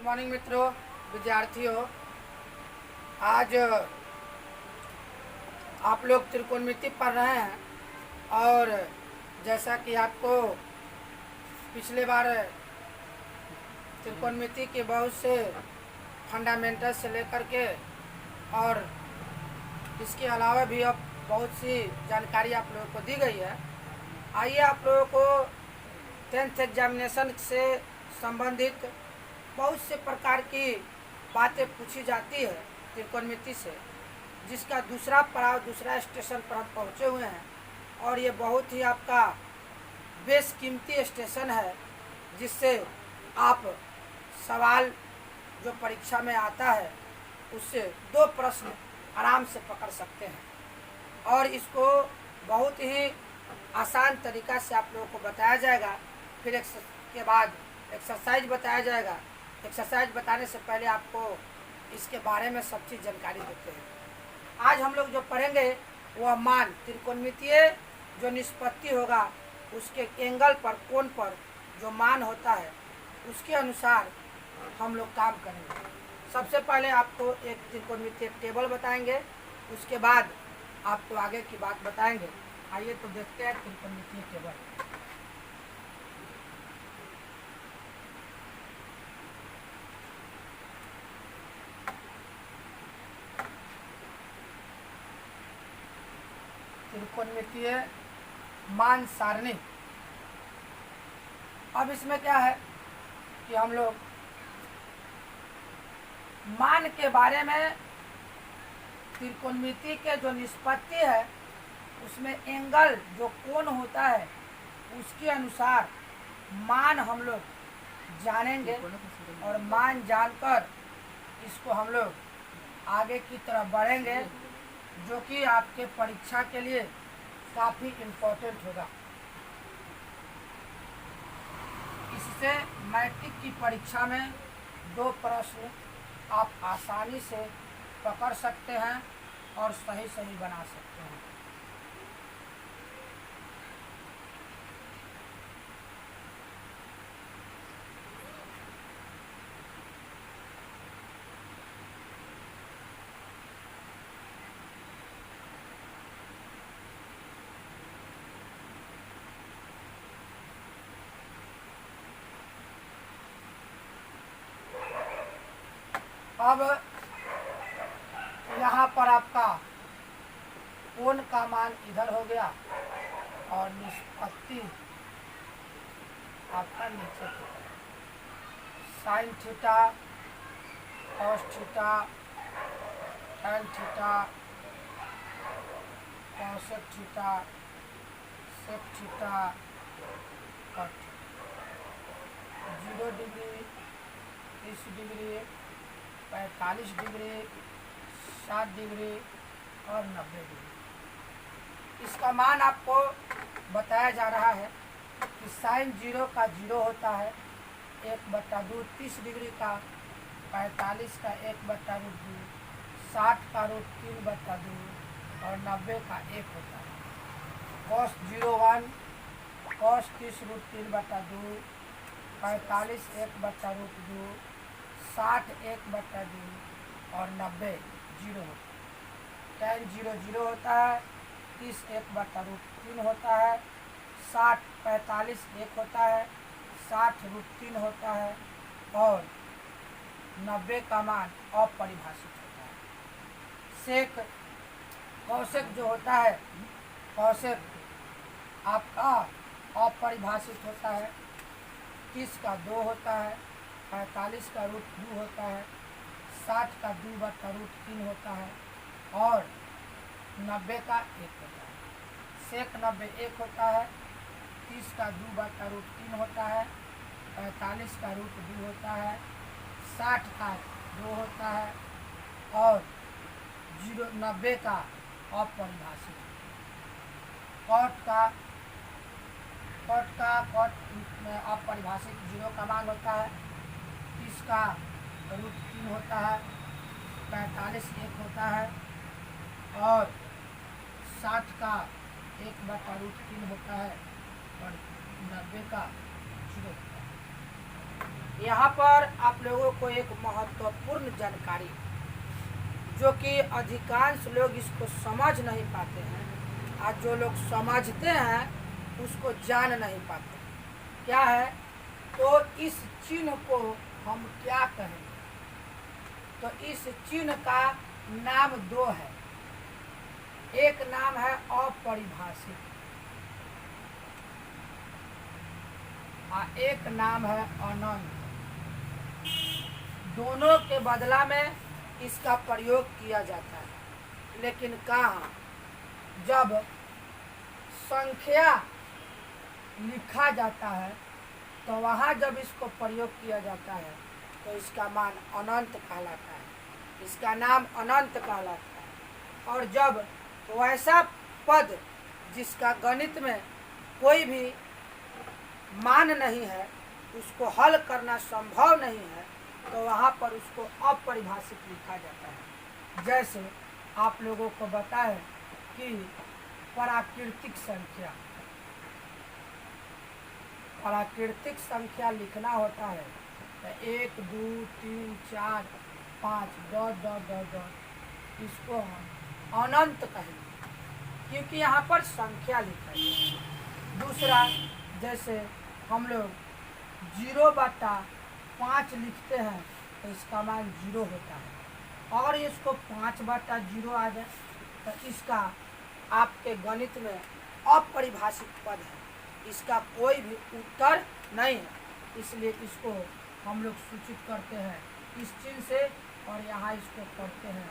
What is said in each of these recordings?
Morning मित्रों, विद्यार्थियों। आज आप लोग त्रिकोणमिति पढ़ रहे हैं और जैसा कि आपको पिछले बार त्रिकोणमिति के बहुत से फंडामेंटल से लेकर के और इसके अलावा भी अब बहुत सी जानकारी आप लोगों को दी गई है। आइए आप लोगों को 10th एग्जामिनेशन से संबंधित बहुत से प्रकार की बातें पूछी जाती है त्रिकोणमिति से, जिसका दूसरा पड़ाव, दूसरा स्टेशन पर हम पहुँचे हुए हैं और ये बहुत ही आपका बेशकीमती स्टेशन है, जिससे आप सवाल जो परीक्षा में आता है उससे 2 प्रश्न आराम से पकड़ सकते हैं और इसको बहुत ही आसान तरीका से आप लोगों को बताया जाएगा। फिर के बाद एक्सरसाइज बताया जाएगा। एक्सरसाइज बताने से पहले आपको इसके बारे में सब चीज़ जानकारी देते हैं। आज हम लोग जो पढ़ेंगे वह मान, त्रिकोणमितीय जो निष्पत्ति होगा उसके एंगल पर, कोण पर जो मान होता है उसके अनुसार हम लोग काम करेंगे। सबसे पहले आपको एक त्रिकोणमितीय टेबल बताएंगे, उसके बाद आपको आगे की बात बताएंगे। आइए तो देखते हैं त्रिकोणमितीय टेबल। त्रिकोणमितीय मान सारणी। अब इसमें क्या है कि हम लोग मान के बारे में, त्रिकोणमिति के जो निष्पत्ति है उसमें एंगल जो कोण होता है उसके अनुसार मान हम लोग जानेंगे और मान जानकर इसको हम लोग आगे की तरफ बढ़ेंगे, जो कि आपके परीक्षा के लिए काफ़ी इम्पोर्टेंट होगा। इससे मैट्रिक की परीक्षा में 2 प्रश्न आप आसानी से पकड़ सकते हैं और सही सही बना सकते हैं। अब यहाँ पर आपका कोण का मान इधर हो गया और निष्पत्ति आपका नीचे की तरफ। Sine theta, cos theta, tan theta, cosec theta, sec theta, cot. 0 degree, 30 degree, 45 degree, 60 degree और 90 डिग्री। इसका मान आपको बताया जा रहा है कि साइन 0 का 0 होता है, 1/2, 30 डिग्री का 45 का 1/2, 60 का √3/2 और 90 का 1 होता है। cos 0 1, cos 30 √3/2, 45 1/2, 60 1/2 और 90 0 होता है। tan 0 0 होता है, 30 1/√3 होता है, 60 45 1 होता है, 60 √3 होता है और 90 का मान अपरिभाषित होता है। सेक, कौशेक जो होता है, कौशेक आपका अपरिभाषित होता है। 30 का 2 होता है, 45 का √2 होता है, 60 का 2/√3 होता है और 90 का 1 होता है। सेक 90 1 होता है, 30 का 2/√3 होता है, 45 का √2 होता है, 60 का 2 होता है और 90 का अपरिभाषित। कट में अपरिभाषित 0 का मान होता है, 30 का √3 होता है, 45 1 होता है और 60 का 1/√3 होता है और 90 का 0 होता है। यहाँ पर आप लोगों को एक महत्वपूर्ण जानकारी, जो कि अधिकांश लोग इसको समझ नहीं पाते हैं, और जो लोग समझते हैं उसको जान नहीं पाते। क्या है? तो इस चिन्ह को हम क्या कहेंगे? तो इस चिन्ह का नाम दो है। एक नाम है अपरिभाषित और एक नाम है अनंत। दोनों के बदला में इसका प्रयोग किया जाता है, लेकिन कहाँ? जब संख्या लिखा जाता है तो वहाँ जब इसको प्रयोग किया जाता है तो इसका मान अनंत कहलाता है, इसका नाम अनंत कहलाता है। और जब वैसा पद जिसका गणित में कोई भी मान नहीं है, उसको हल करना संभव नहीं है, तो वहाँ पर उसको अपरिभाषित लिखा जाता है। जैसे आप लोगों को बताएं कि प्राकृतिक संख्या लिखना होता है तो 1 2 3 4 5 डॉट डॉट डॉट डॉट, इसको हम अनंत कहेंगे क्योंकि यहाँ पर संख्या लिखा है। दूसरा, जैसे हम लोग 0/5 लिखते हैं तो इसका मान 0 होता है, और इसको 5/0 आ जाए तो इसका आपके गणित में अपरिभाषित पद है, इसका कोई भी उत्तर नहीं है। इसलिए इसको हम लोग सूचित करते हैं इस चिन्ह से, और यहाँ इसको करते हैं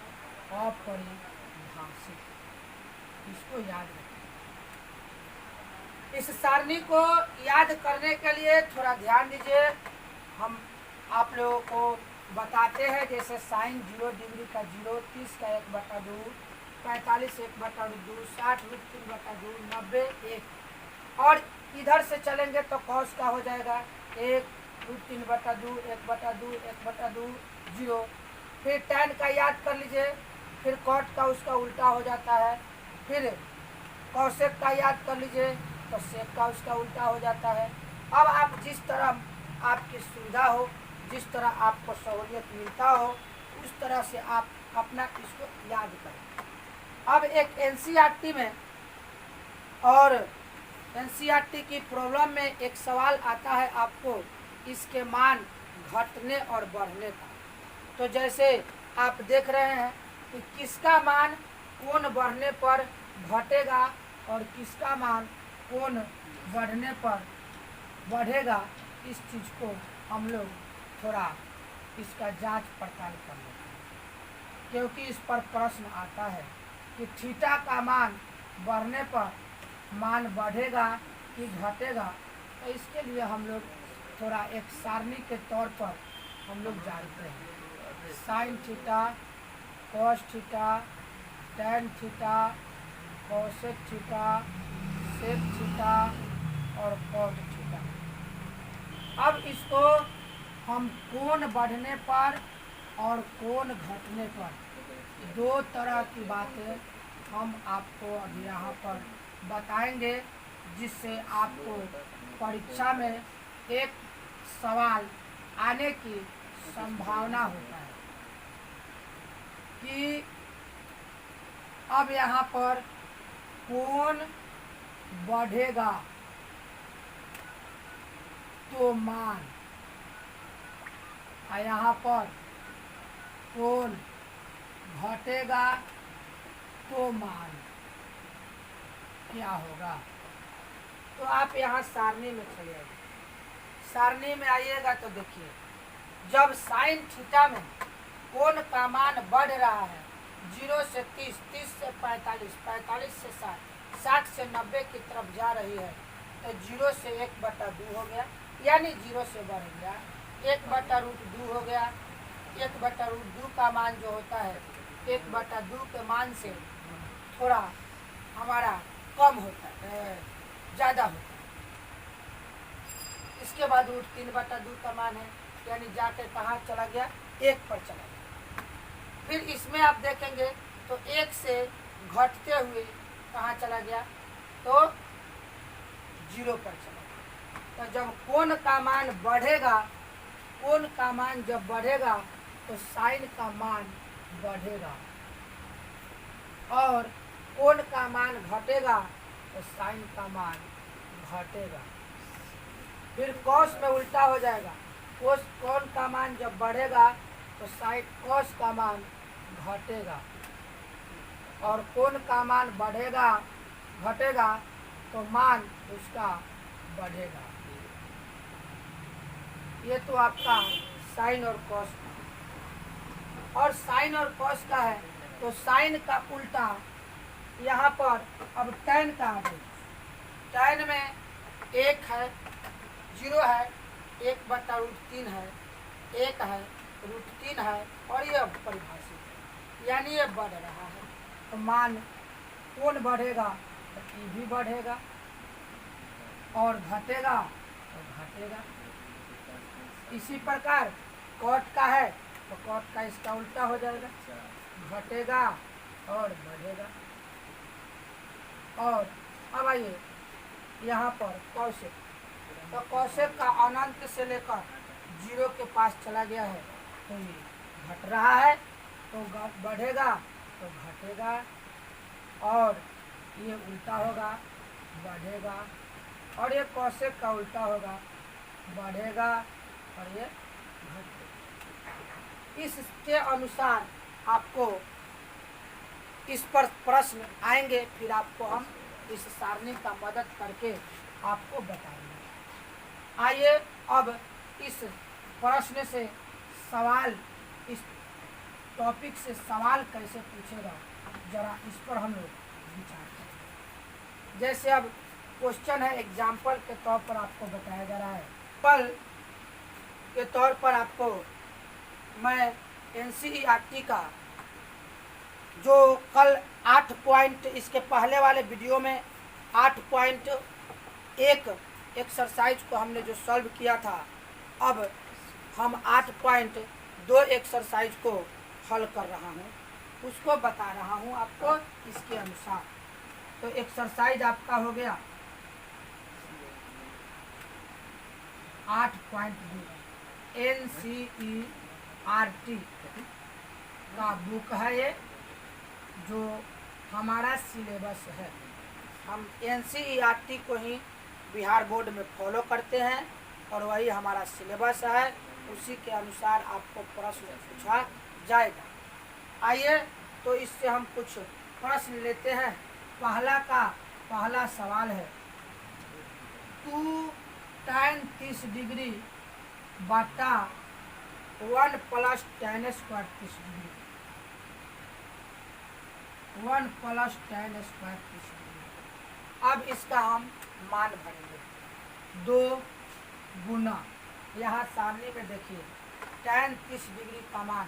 अपरिभाषित। इसको याद रखें। इस सारणी को याद करने के लिए थोड़ा ध्यान दीजिए। हम आप लोगों को बताते हैं, जैसे साइन 0 डिग्री का 0, 30 का 1/2, 45 1/2, 60 √3/2, 90 1, और इधर से चलेंगे तो कॉस का हो जाएगा 1 √3/2, 1/2, 1/2, 0। फिर tan का याद कर लीजिए, फिर कॉट का उसका उल्टा हो जाता है, फिर कॉसेक का याद कर लीजिए तो सेक का उसका उल्टा हो जाता है। अब आप जिस तरह आपकी सुविधा हो, जिस तरह आपको सहूलियत मिलता हो, उस तरह से आप अपना इसको याद करें। अब एक एनसीईआरटी में और एनसीईआरटी की प्रॉब्लम में एक सवाल आता है आपको इसके मान घटने और बढ़ने का। तो जैसे आप देख रहे हैं कि किसका मान कोण बढ़ने पर घटेगा और किसका मान कोण बढ़ने पर बढ़ेगा, इस चीज़ को हम लोग थोड़ा इसका जांच पड़ताल कर लेते हैं, क्योंकि इस पर प्रश्न आता है कि थीटा का मान बढ़ने पर मान बढ़ेगा कि घटेगा। तो इसके लिए हम लोग थोड़ा एक सारणी के तौर पर हम लोग जानते हैं sine theta, cos theta, tan theta, cosec theta, sec theta और कॉट थीटा। अब इसको हम कोण बढ़ने पर और कोण घटने पर दो तरह की बातें हम आपको अभी यहाँ पर बताएंगे, जिससे आपको परीक्षा में एक सवाल आने की संभावना होता है कि अब यहाँ पर कोण बढ़ेगा तो मान, और यहाँ पर कोण घटेगा तो मान क्या होगा। तो आप यहाँ सारणी में चले आइए। सारणी में आइएगा तो देखिए, जब साइन थीटा में कोण का मान बढ़ रहा है 0 से 30, 30 से 45, 45 से 60, 60 से 90 की तरफ जा रही है, तो 0 से 1/2 हो गया, यानी 0 से बढ़ गया, 1/√2 हो गया। 1/√2 का मान जो होता है 1/2 के मान से थोड़ा हमारा कम होता है, ज़्यादा होता है। इसके बाद √3/2 का मान है, यानी जाके कहाँ चला गया, 1 पर चला गया। फिर इसमें आप देखेंगे तो 1 से घटते हुए कहाँ चला गया, तो 0 पर चला गया। तो जब कोण का मान बढ़ेगा कोण का मान जब बढ़ेगा तो साइन का मान बढ़ेगा, और कोण का मान घटेगा तो साइन का मान घटेगा। फिर कॉस में उल्टा हो जाएगा, कोण का मान जब बढ़ेगा तो साइन कॉस का मान घटेगा, और कोण का मान बढ़ेगा घटेगा तो मान उसका बढ़ेगा। ये तो आपका साइन और कॉस का। और साइन और कॉस का है तो साइन का उल्टा यहाँ पर अब टैन का आ गया। टैन में 1 है, 0 है, 1/√3 है, 1 है, √3 है, और ये परिभाषित है, यानी ये बढ़ रहा है। तो मान कोण बढ़ेगा तो ई भी बढ़ेगा, और घटेगा तो घटेगा। इसी प्रकार कॉट का है तो कॉट का इसका उल्टा हो जाएगा, घटेगा और बढ़ेगा। और अब आइए यहाँ पर कौशिक, तो कौशिक का अनंत से लेकर 0 के पास चला गया है, तो ये घट रहा है तो बढ़ेगा तो घटेगा, और ये उल्टा होगा बढ़ेगा, और ये कौशिक का उल्टा होगा बढ़ेगा, और ये घटेगा। इसके अनुसार आपको इस पर प्रश्न आएंगे, फिर आपको हम इस सारणी का मदद करके आपको बताएंगे। आइए अब इस प्रश्न से सवाल, इस टॉपिक से सवाल कैसे पूछेगा जरा इस पर हम लोग विचार करें। जैसे अब क्वेश्चन है, एग्जाम्पल के तौर पर आपको बताया जा रहा है। पल के तौर पर आपको मैं NCERT का जो कल 8 पॉइंट, इसके पहले वाले वीडियो में 8.1 एक्सरसाइज को हमने जो सॉल्व किया था, अब हम 8.2 एक्सरसाइज को हल कर रहा हूँ, उसको बता रहा हूँ आपको इसके अनुसार। तो एक्सरसाइज आपका हो गया 8.2 NCERT का बुक है ये, जो हमारा सिलेबस है। हम NCERT को ही बिहार बोर्ड में फॉलो करते हैं और वही हमारा सिलेबस है, उसी के अनुसार आपको प्रश्न पूछा जाएगा। आइए तो इससे हम कुछ प्रश्न लेते हैं। पहला सवाल है 2 tan 30 डिग्री बटा 1 + tan² 30 डिग्री, 1 + tan² 30 डिग्री। अब इसका हम मान भरेंगे, 2 गुना, यहाँ सामने में देखिए tan 30 डिग्री का मान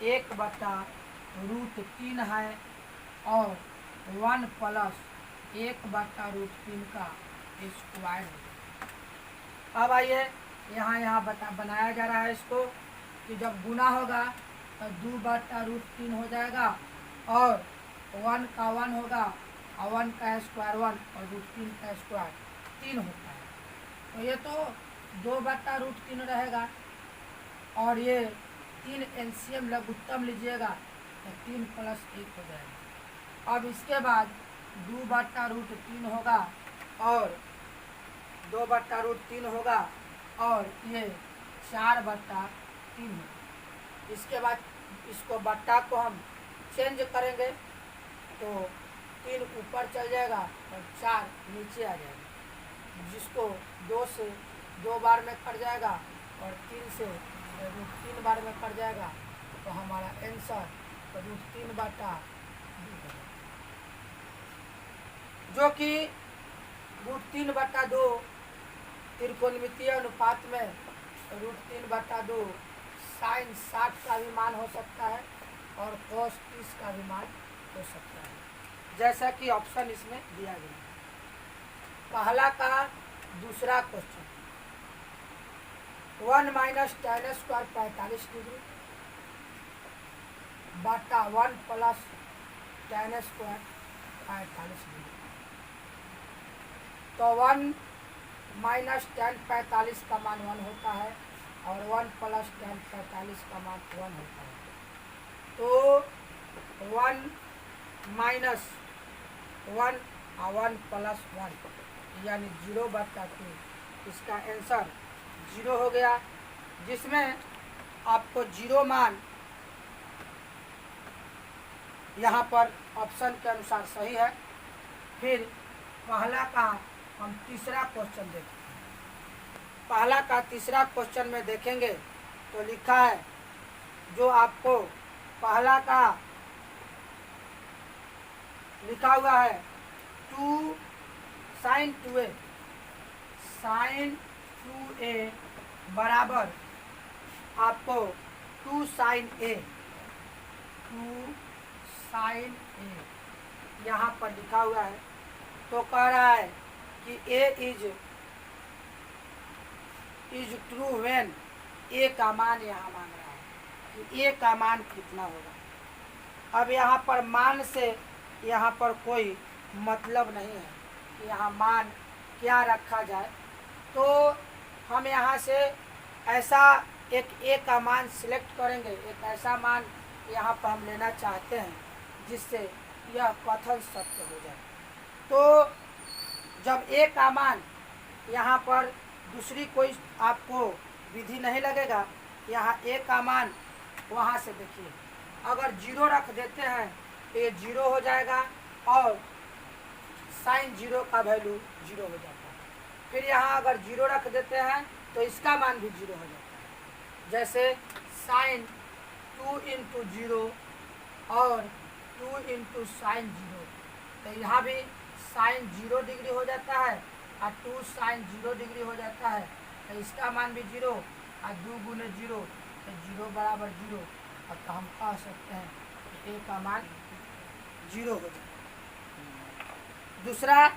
1/√3 है, और 1 + 1/√3 का स्क्वायर है। अब आइए यहाँ बनाया जा रहा है इसको कि जब गुना होगा तो 2/√3 हो जाएगा, और 1 का 1 होगा, और 1 का स्क्वायर 1, और √3 का स्क्वायर 3 होता है। तो ये तो 2/√3 रहेगा, और ये 3 LCM लघुत्तम लीजिएगा तो 3 + 1 हो जाएगा। अब इसके बाद 2/√3 होगा, और 2/√3 होगा, और ये 4/3 होगा। इसके बाद इसको बट्टा को हम चेंज करेंगे तो 3 ऊपर चल जाएगा और 4 नीचे आ जाएगा, जिसको 2 से 2 बार में कट जाएगा, और 3 से 3 बार में कट जाएगा, तो हमारा आंसर √3/2 जो कि √3/2 त्रिकोणमितीय अनुपात में √3/2 sin 60 का भी मान हो सकता है, और cos 30 का भी मान हो सकता है, जैसा कि ऑप्शन इसमें दिया गया है। पहला का दूसरा क्वेश्चन 1 - tan² 45 डिग्री बटा 1 + tan² 45 डिग्री। तो 1 - tan 45 का मान 1 होता है, और 1 प्लस tan 45 का मान 1 होता है। तो 1 माइनस 1 और 1 प्लस 1 यानी 0/2, इसका आंसर 0 हो गया, जिसमें आपको 0 मान यहाँ पर ऑप्शन के अनुसार सही है। फिर पहला का हम तीसरा क्वेश्चन देखते हैं। पहला का तीसरा क्वेश्चन में देखेंगे तो लिखा है, जो आपको पहला का लिखा हुआ है 2 sin 2a बराबर आपको 2 sin a यहाँ पर लिखा हुआ है। तो कह रहा है कि a is true when a का मान यहाँ मांग रहा है कि a का मान कितना होगा। अब यहाँ पर मान से यहाँ पर कोई मतलब नहीं है कि यहाँ मान क्या रखा जाए, तो हम यहाँ से ऐसा एक a का मान सिलेक्ट करेंगे, एक ऐसा मान यहाँ पर हम लेना चाहते हैं जिससे यह कथन सत्य हो जाए। तो जब a का मान यहाँ पर दूसरी कोई आपको विधि नहीं लगेगा, यहाँ a का मान वहाँ से देखिए, अगर 0 रख देते हैं तो ये 0 हो जाएगा और साइन 0 का वैल्यू 0 हो जाता है। फिर यहाँ अगर 0 रख देते हैं तो इसका मान भी 0 हो जाता है। जैसे साइन 2 इंटू 0 और 2 इंटू साइन 0, तो यहाँ भी साइन 0 डिग्री हो जाता है और 2 साइन 0 डिग्री हो जाता है, तो इसका मान भी 0 और 2 गुने 0 तो 0 बराबर 0। अब तो हम कह सकते हैं कि a का मान 0 हो जाए। दूसरा,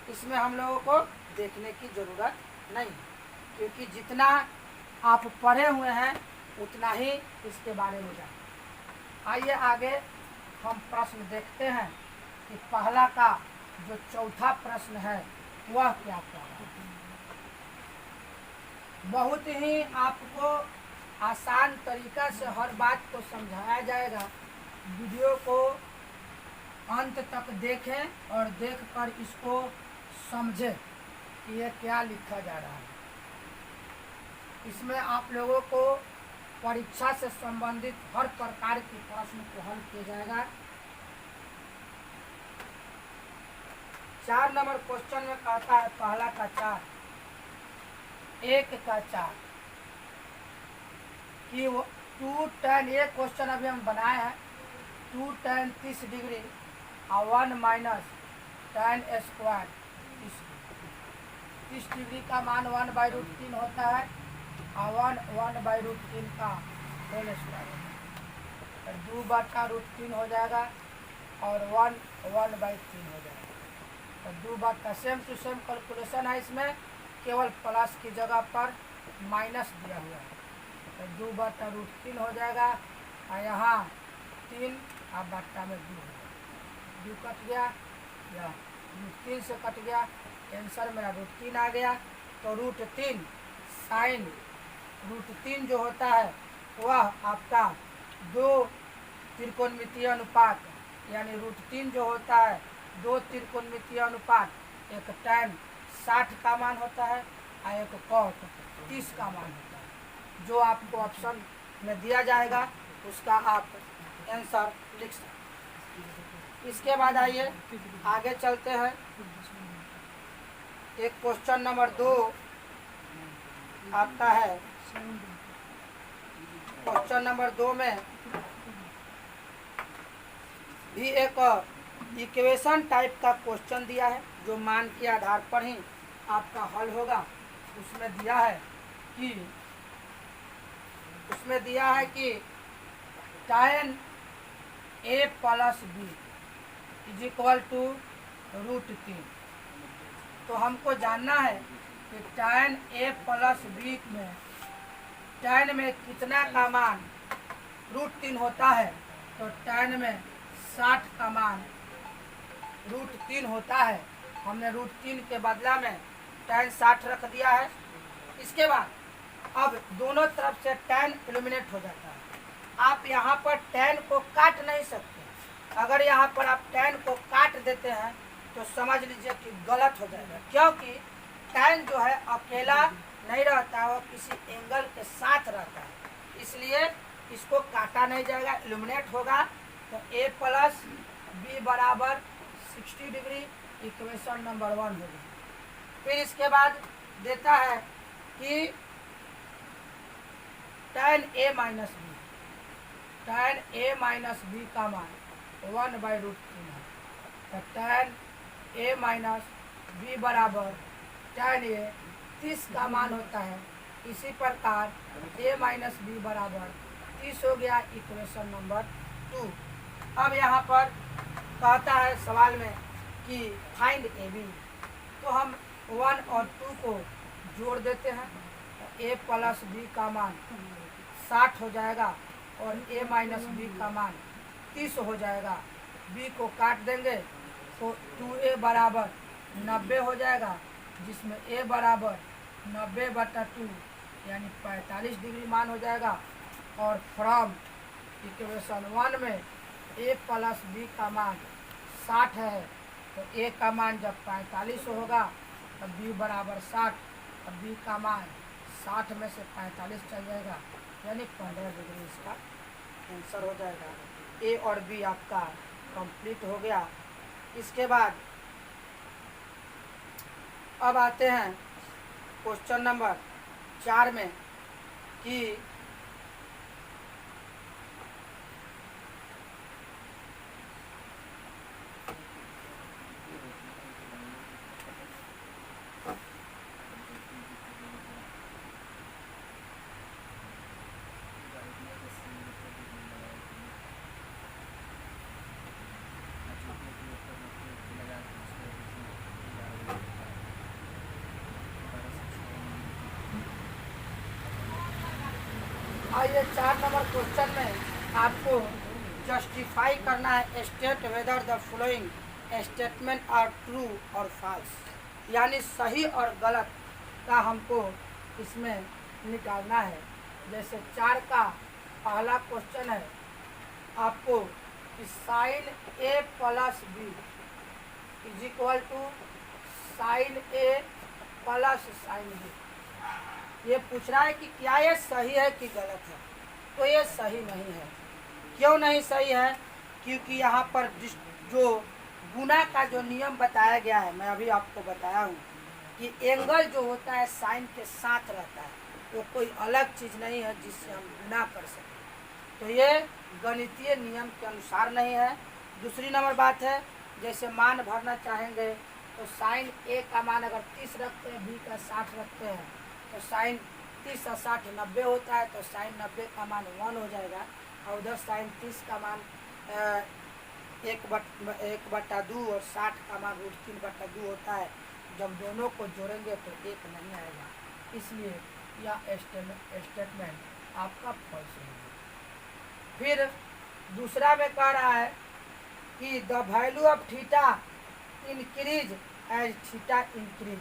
इसमें हम लोगों को देखने की ज़रूरत नहीं, क्योंकि जितना आप पढ़े हुए हैं उतना ही इसके बारे में जाने। आइए आगे हम प्रश्न देखते हैं कि पहला का जो चौथा प्रश्न है वह क्या कह रहा है। बहुत ही आपको आसान तरीका से हर बात को समझाया जाएगा। वीडियो को अंत तक देखें और देखकर इसको समझें कि ये क्या लिखा जा रहा है। इसमें आप लोगों को परीक्षा से संबंधित हर प्रकार के प्रश्न को हल किया जाएगा। 4 नंबर क्वेश्चन में कहता है, पहला का 4 1 का 4 कि 2 tan, ये क्वेश्चन अभी हम बनाए हैं, 2 tan 30 डिग्री और 1 माइनस tan स्क्वायर 30 डिग्री का मान 1/√3 होता है और 1/√3 का होल स्क्वायर होता है, 2/√3 हो जाएगा और 1/3 हो जाएगा। तो 2 सेम टू सेम कैलकुलेशन है, इसमें केवल प्लस की जगह पर माइनस दिया हुआ है, तो 2/√3 हो जाएगा और यहाँ 3 और बट्टा में 2 हो जाएगा। 2 कट गया या √3 से कट गया, आंसर मेरा √3 आ गया। तो √3 साइन √3 जो होता है वह आपका 2 त्रिकोणमितीय अनुपात, यानी √3 जो होता है 2 त्रिकोणमितीय अनुपात, एक tan 60 का मान होता है और एक cot 30 का मान होता है। जो आपको ऑप्शन में दिया जाएगा उसका आप आंसर लिख सकते हैं। इसके बाद आइए आगे चलते हैं। एक क्वेश्चन नंबर 2 आता है। क्वेश्चन नंबर 2 में भी एक इक्वेशन टाइप का क्वेश्चन दिया है, जो मान के आधार पर ही आपका हल होगा। उसमें दिया है कि tan a plus b is equal to √3। तो हमको जानना है कि tan a प्लस b में tan में कितना का मान √3 होता है, तो tan में 60 का मान √3 होता है। हमने √3 के बदला में tan 60 रख दिया है। इसके बाद अब दोनों तरफ से tan एलिमिनेट हो जाता है। आप यहाँ पर tan को काट नहीं सकते। अगर यहाँ पर आप tan को काट देते हैं तो समझ लीजिए कि गलत हो जाएगा, क्योंकि tan जो है अकेला नहीं रहता है, वो किसी एंगल के साथ रहता है, इसलिए इसको काटा नहीं जाएगा, एलिमिनेट होगा। तो a प्लस बी बराबर 60 डिग्री, इक्वेशन नंबर 1 होगी। फिर इसके बाद देता है कि tan a minus B, tan a minus B का मान 1/√3 है। तो tan a माइनस बी बराबर tan a 30 का मान होता है। इसी प्रकार a माइनस बी बराबर 30 हो गया, इक्वेशन नंबर 2। अब यहाँ पर कहता है सवाल में कि फाइंड ए बी, तो हम 1 और 2 को जोड़ देते हैं। a प्लस बी का मान 60 हो जाएगा और a माइनस बी का मान 30 हो जाएगा। b को काट देंगे तो 2a बराबर 90 हो जाएगा, जिसमें a बराबर 90/2 यानी 45 डिग्री मान हो जाएगा। और फ्रॉम इक्वेशन 1 में a प्लस बी का मान 60 है, तो a का मान जब 45 होगा तब b बराबर 60, और b का मान 60 में से 45 चल जाएगा, यानी 15 डिग्री इसका आंसर हो जाएगा। a और b आपका कंप्लीट हो गया। इसके बाद अब आते हैं क्वेश्चन नंबर 4 में कि आइए 4 नंबर क्वेश्चन में आपको जस्टिफाई करना है, state whether the following statement are true और फॉल्स, यानी सही और गलत का हमको इसमें निकालना है। जैसे 4 का पहला क्वेश्चन है आपको कि sine a plus B is equal to sine a plus sine B. ये पूछ रहा है कि क्या ये सही है कि गलत है, तो ये सही नहीं है। क्यों नहीं सही है? क्योंकि यहाँ पर जो गुना का जो नियम बताया गया है, मैं अभी आपको बताया हूँ कि एंगल जो होता है साइन के साथ रहता है, वो कोई अलग चीज़ नहीं है जिससे हम गुना कर सकें, तो ये गणितीय नियम के अनुसार नहीं है। दूसरी नंबर बात है, जैसे मान भरना चाहेंगे तो साइन a का मान अगर 30 रखते हैं, b का 60 रखते हैं, तो साइन 30 और 60 90 होता है, तो साइन 90 का मान 1 हो जाएगा। और उधर साइन 30 का मान 1/2 और 60 का मान √3/2 होता है। जब दोनों को जोड़ेंगे तो 1 नहीं आएगा, इसलिए यह स्टेटमेंट आपका फॉल्स होगा। फिर दूसरा में कह रहा है कि the value of theta increase as theta increase.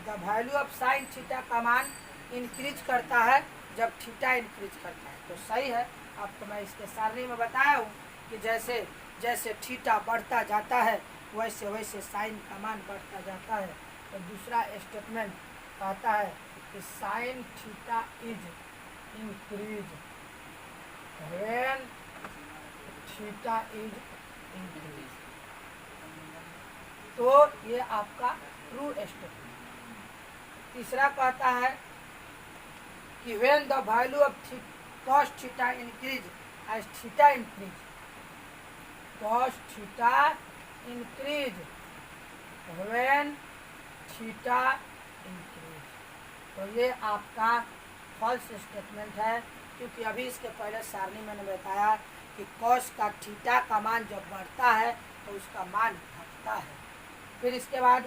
The value of sine theta का मान इंक्रीज करता है जब थीटा इंक्रीज करता है, तो सही है। आपको मैं इसके सारणी में बताया हूँ कि जैसे जैसे थीटा बढ़ता जाता है वैसे वैसे साइन का मान बढ़ता जाता है। तो दूसरा स्टेटमेंट कहता है कि sine theta is increase when theta is increase, तो ये आपका ट्रू स्टेटमेंट। तीसरा कहता है कि when the value of cos theta increase as theta increase, cos theta increase when theta increase, तो ये आपका फॉल्स स्टेटमेंट है, क्योंकि अभी इसके पहले सारणी मैंने बताया कि cos का थीटा का मान जब बढ़ता है तो उसका मान घटता है। फिर इसके बाद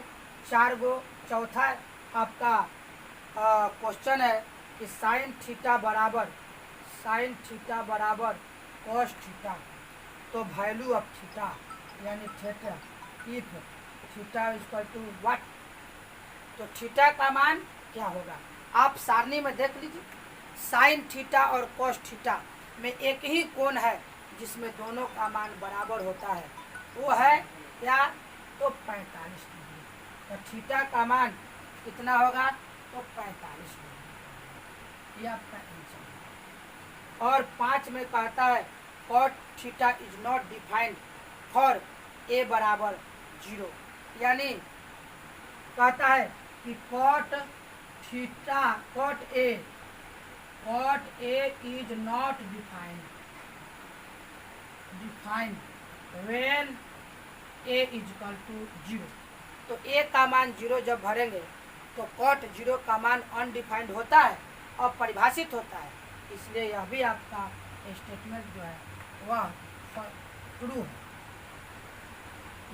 चौथा आपका क्वेश्चन है कि साइन थीटा बराबर cos थीटा, तो वैल्यू ऑफ थीटा यानी theta if theta equal to what, तो थीटा का मान क्या होगा? आप सारणी में देख लीजिए, साइन थीटा और कोस थीटा में एक ही कोण है जिसमें दोनों का मान बराबर होता है, वो है क्या? तो 45 डिग्री। तो थीटा का मान कितना होगा? तो 45 डिग्री। ये आपका आंसर है। और 5 में कहता है cot theta is not defined for A बराबर 0, यानी कहता है कि cot A is not defined when A is equal to 0। तो ए का मान 0 जब भरेंगे तो कॉट 0 का मान अनडिफाइंड होता है और परिभाषित होता है, इसलिए यह भी आपका स्टेटमेंट जो है वह ट्रू है।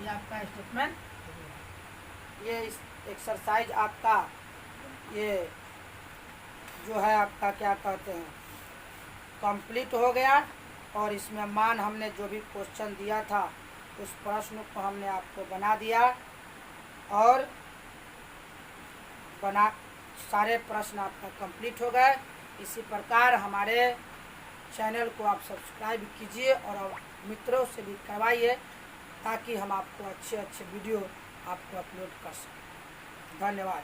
ये आपका स्टेटमेंट ट्रू है। ये इस एक्सरसाइज आपका ये जो है आपका क्या कहते हैं कंप्लीट हो गया, और इसमें मान हमने जो भी क्वेश्चन दिया था उस प्रश्न को हमने आपको बना दिया, और सारे प्रश्न आपका कंप्लीट हो गए। इसी प्रकार हमारे चैनल को आप सब्सक्राइब कीजिए और मित्रों से भी करवाइए, ताकि हम आपको अच्छे अच्छे वीडियो आपको अपलोड कर सकें। धन्यवाद।